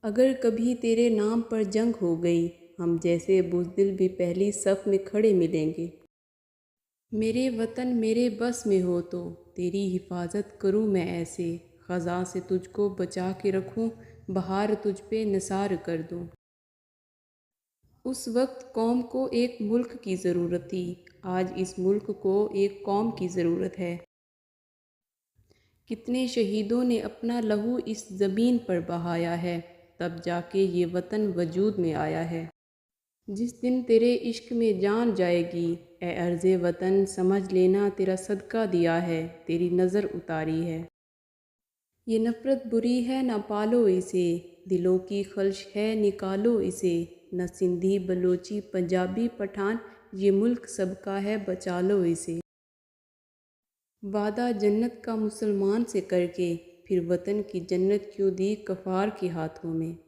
اگر کبھی تیرے نام پر جنگ ہو گئی، ہم جیسے بزدل بھی پہلی صف میں کھڑے ملیں گے۔ میرے وطن میرے بس میں ہو تو تیری حفاظت کروں میں ایسے، خزاں سے تجھ کو بچا کے رکھوں، بہار تجھ پہ نثار کر دوں۔ اس وقت قوم کو ایک ملک کی ضرورت تھی، آج اس ملک کو ایک قوم کی ضرورت ہے۔ کتنے شہیدوں نے اپنا لہو اس زمین پر بہایا ہے، تب جا کے یہ وطن وجود میں آیا ہے۔ جس دن تیرے عشق میں جان جائے گی، اے عرض وطن سمجھ لینا تیرا صدقہ دیا ہے، تیری نظر اتاری ہے۔ یہ نفرت بری ہے نہ پالو اسے، دلوں کی خلش ہے نکالو اسے، نہ سندھی بلوچی پنجابی پٹھان، یہ ملک سب کا ہے بچا لو اسے۔ وعدہ جنت کا مسلمان سے کر کے، پھر وطن کی جنت کیوں دی کفار کے ہاتھوں میں۔